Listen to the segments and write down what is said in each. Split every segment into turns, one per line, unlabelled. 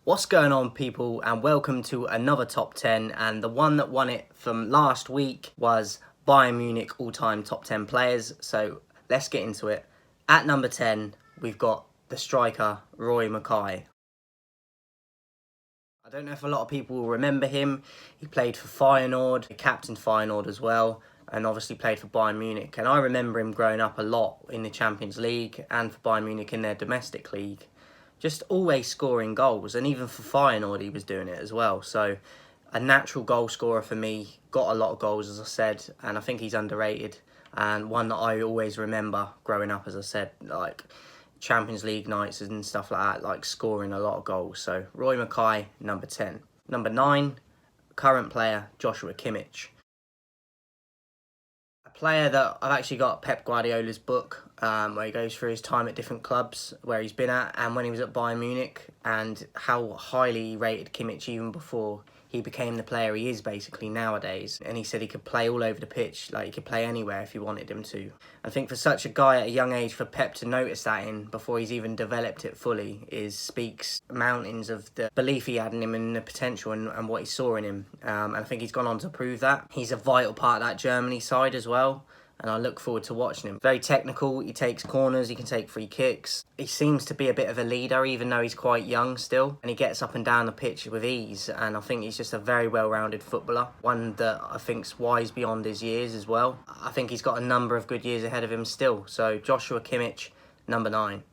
What's going on, people, and welcome to another top 10, and the one that won it from last week was Bayern Munich all-time top 10 players. So let's get into it. At number 10, we've got the striker Roy Makai. I don't know if a lot of people will remember him. He played for Feyenoord, he captained Feyenoord as well, and obviously played for Bayern Munich. And I remember him growing up a lot in the Champions League and for Bayern Munich in their domestic league. Just always scoring goals, and even for Feyenoord he was doing it as well. So a natural goal scorer for me, got a lot of goals as I said, and I think he's underrated, and one that I always remember growing up, as I said, like Champions League nights and stuff like that, like scoring a lot of goals. So Roy Makai, number 10. Number 9, current player Joshua Kimmich. A player that I've actually got Pep Guardiola's book, where he goes through his time at different clubs where he's been at and when he was at Bayern Munich, and how highly he rated Kimmich even before he became the player he is basically nowadays. And he said he could play all over the pitch, like he could play anywhere if he wanted him to. I think for such a guy at a young age, for Pep to notice that in before he's even developed it fully speaks mountains of the belief he had in him and the potential and what he saw in him. And I think he's gone on to prove that. He's a vital part of that Germany side as well, and I look forward to watching him. Very technical, he takes corners, he can take free kicks. He seems to be a bit of a leader, even though he's quite young still. And he gets up and down the pitch with ease, and I think he's just a very well-rounded footballer. One that I think's wise beyond his years as well. I think he's got a number of good years ahead of him still. So Joshua Kimmich, number 9.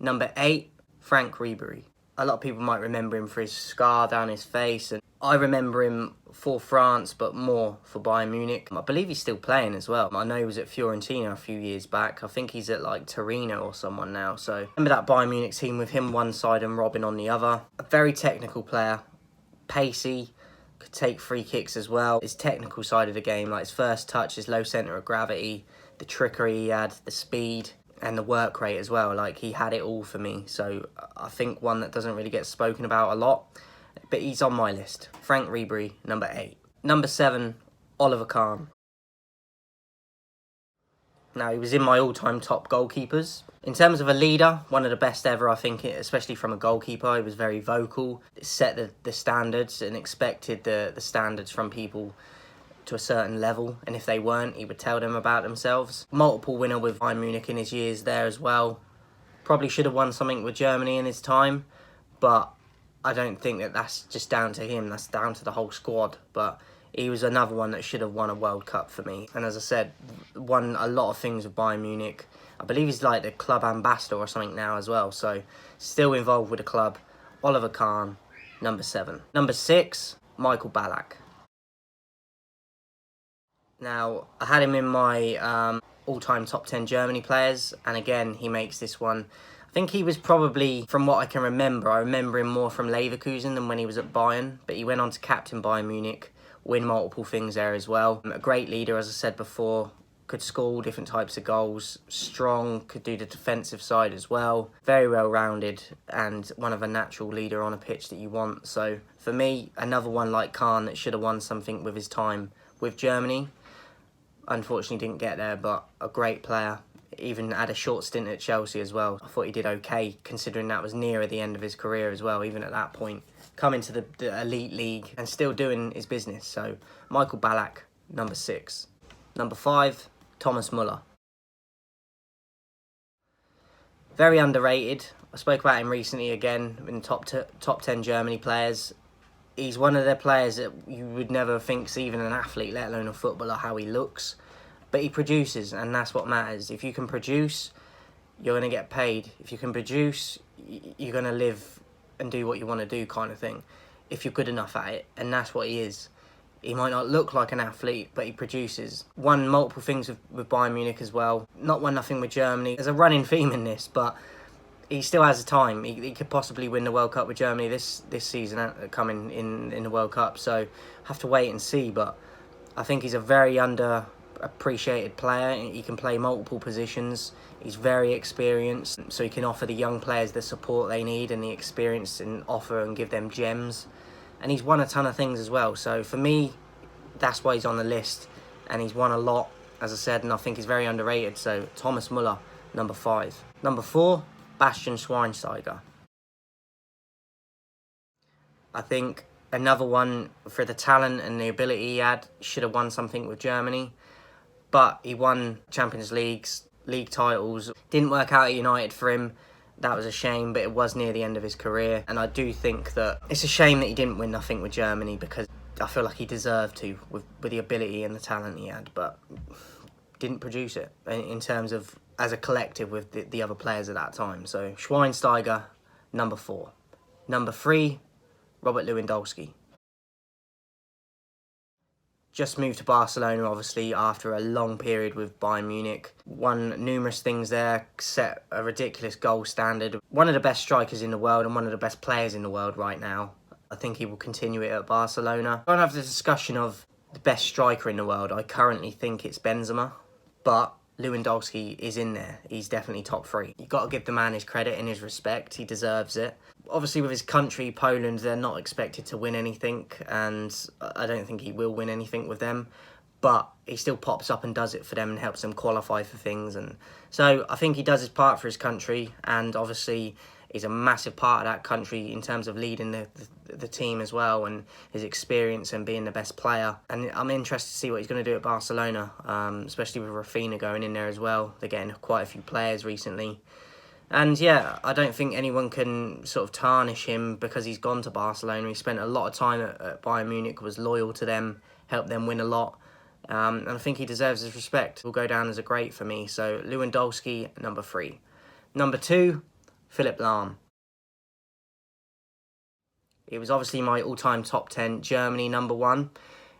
Number 8, Frank Ribery. A lot of people might remember him for his scar down his face, and I remember him for France, but more for Bayern Munich. I believe he's still playing as well. I know he was at Fiorentina a few years back. I think he's at like Torino or someone now. So remember that Bayern Munich team with him one side and Robin on the other. A very technical player, pacey, could take free kicks as well. His technical side of the game, like his first touch, his low centre of gravity, the trickery he had, the speed, and the work rate as well. Like, he had it all for me. So I think one that doesn't really get spoken about a lot, but he's on my list. Frank Ribery, number 8. Number 7, Oliver Kahn. Now, he was in my all-time top goalkeepers. In terms of a leader, one of the best ever, I think, especially from a goalkeeper. He was very vocal, set the standards and expected the standards from people to a certain level, and if they weren't, he would tell them about themselves. Multiple winner with Bayern Munich in his years there as well. Probably should have won something with Germany in his time, but I don't think that that's just down to him, that's down to the whole squad. But he was another one that should have won a World Cup for me. And as I said, won a lot of things with Bayern Munich. I believe he's like the club ambassador or something now as well, so still involved with the club. Oliver Kahn, number 7. Number 6, Michael Ballack. Now, I had him in my all-time top 10 Germany players, and again, he makes this one. I think he was probably, from what I can remember, I remember him more from Leverkusen than when he was at Bayern, but he went on to captain Bayern Munich, win multiple things there as well. A great leader, as I said before, could score different types of goals, strong, could do the defensive side as well, very well-rounded, and one of a natural leader on a pitch that you want. So, for me, another one like Kahn that should have won something with his time with Germany. Unfortunately didn't get there, but a great player. Even had a short stint at Chelsea as well. I thought he did okay, considering that was nearer the end of his career as well, even at that point. Coming to the elite league and still doing his business. So, Michael Ballack, number 6. Number 5, Thomas Muller. Very underrated. I spoke about him recently again in top 10 Germany players. He's one of the players that you would never think's even an athlete, let alone a footballer, how he looks. But he produces, and that's what matters. If you can produce, you're going to get paid. If you can produce, you're going to live and do what you want to do, kind of thing. If you're good enough at it, and that's what he is. He might not look like an athlete, but he produces. Won multiple things with Bayern Munich as well. Not won nothing with Germany. There's a running theme in this, but he still has a time. He could possibly win the World Cup with Germany this season, coming in the World Cup. So have to wait and see. But I think he's a very underappreciated player. He can play multiple positions. He's very experienced, so he can offer the young players the support they need and the experience and offer and give them gems. And he's won a ton of things as well. So for me, that's why he's on the list. And he's won a lot, as I said, and I think he's very underrated. So Thomas Muller, number 5. Number 4, Bastian Schweinsteiger. I think another one for the talent and the ability he had, should have won something with Germany. But he won Champions Leagues, league titles. Didn't work out at United for him. That was a shame, but it was near the end of his career. And I do think that it's a shame that he didn't win nothing with Germany, because I feel like he deserved to with the ability and the talent he had, but didn't produce it in terms of as a collective with the other players at that time. So Schweinsteiger, number 4. Number 3, Robert Lewandowski. Just moved to Barcelona, obviously, after a long period with Bayern Munich. Won numerous things there, set a ridiculous goal standard. One of the best strikers in the world and one of the best players in the world right now. I think he will continue it at Barcelona. I don't have the discussion of the best striker in the world. I currently think it's Benzema, but Lewandowski is in there. He's definitely top 3. You've got to give the man his credit and his respect. He deserves it. Obviously, with his country, Poland, they're not expected to win anything, and I don't think he will win anything with them. But he still pops up and does it for them and helps them qualify for things. And so I think he does his part for his country, and obviously he's a massive part of that country in terms of leading the team as well, and his experience and being the best player. And I'm interested to see what he's going to do at Barcelona, especially with Rafinha going in there as well. They're getting quite a few players recently. And yeah, I don't think anyone can sort of tarnish him because he's gone to Barcelona. He spent a lot of time at Bayern Munich, was loyal to them, helped them win a lot. And I think he deserves his respect. Will go down as a great for me. So Lewandowski, number 3. Number 2, Philipp Lahm. It was obviously my all-time top 10. Germany, number 1.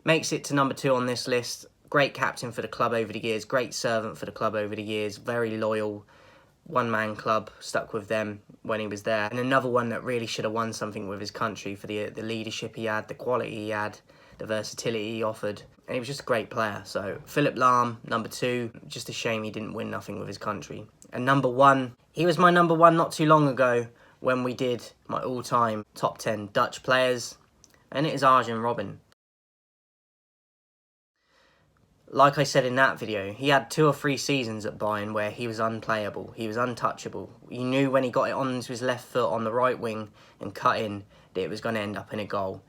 Makes it to number 2 on this list. Great captain for the club over the years. Great servant for the club over the years. Very loyal. One-man club, stuck with them when he was there. And another one that really should have won something with his country for the leadership he had, the quality he had, the versatility he offered. And he was just a great player. So Philipp Lahm, number 2. Just a shame he didn't win nothing with his country. And number 1, he was my number 1 not too long ago when we did my all-time top 10 Dutch players. And it is Arjun Robin. Like I said in that video, he had 2 or 3 seasons at Bayern where he was unplayable. He was untouchable. You knew when he got it onto his left foot on the right wing and cut in that it was going to end up in a goal.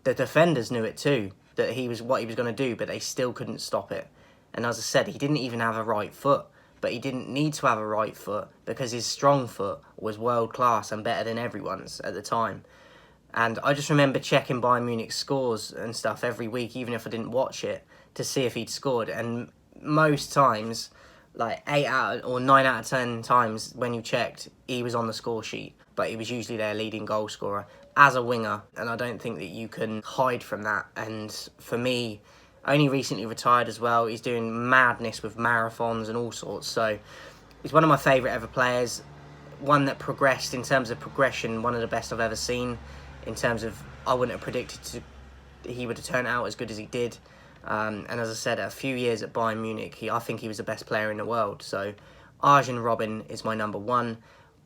The defenders knew it too, that he was what he was going to do, but they still couldn't stop it. And as I said, he didn't even have a right foot. But he didn't need to have a right foot because his strong foot was world class and better than everyone's at the time. And I just remember checking Bayern Munich's scores and stuff every week, even if I didn't watch it, to see if he'd scored. And most times, like 9 out of 10 times when you checked, he was on the score sheet. But he was usually their leading goal scorer as a winger. And I don't think that you can hide from that. And for me, only recently retired as well. He's doing madness with marathons and all sorts. So he's one of my favourite ever players. One that progressed in terms of progression. One of the best I've ever seen. In terms of, I wouldn't have predicted he would have turned out as good as he did. And as I said, a few years at Bayern Munich, I think he was the best player in the world. So Arjun Robin is my number 1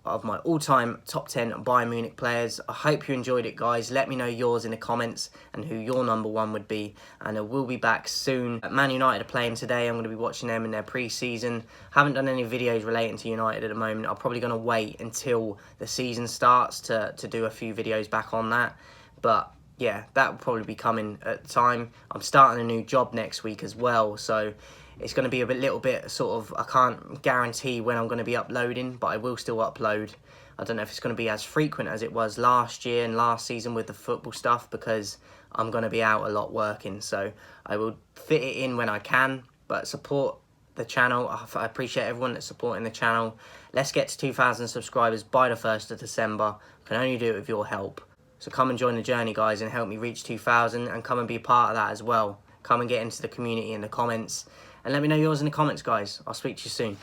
of my all-time top 10 Bayern Munich players. I hope you enjoyed it, guys. Let me know yours in the comments and who your number 1 would be. And I will be back soon. Man United are playing today. I'm going to be watching them in their pre-season. Haven't done any videos relating to United at the moment. I'm probably going to wait until the season starts to do a few videos back on that. But yeah, that will probably be coming at the time. I'm starting a new job next week as well, so it's going to be a little bit sort of, I can't guarantee when I'm going to be uploading, but I will still upload. I don't know if it's going to be as frequent as it was last year and last season with the football stuff, because I'm going to be out a lot working, so I will fit it in when I can. But support the channel. I appreciate everyone that's supporting the channel. Let's get to 2,000 subscribers by the 1st of December. I can only do it with your help. So come and join the journey, guys, and help me reach 2,000, and come and be a part of that as well. Come and get into the community in the comments, and let me know yours in the comments, guys. I'll speak to you soon.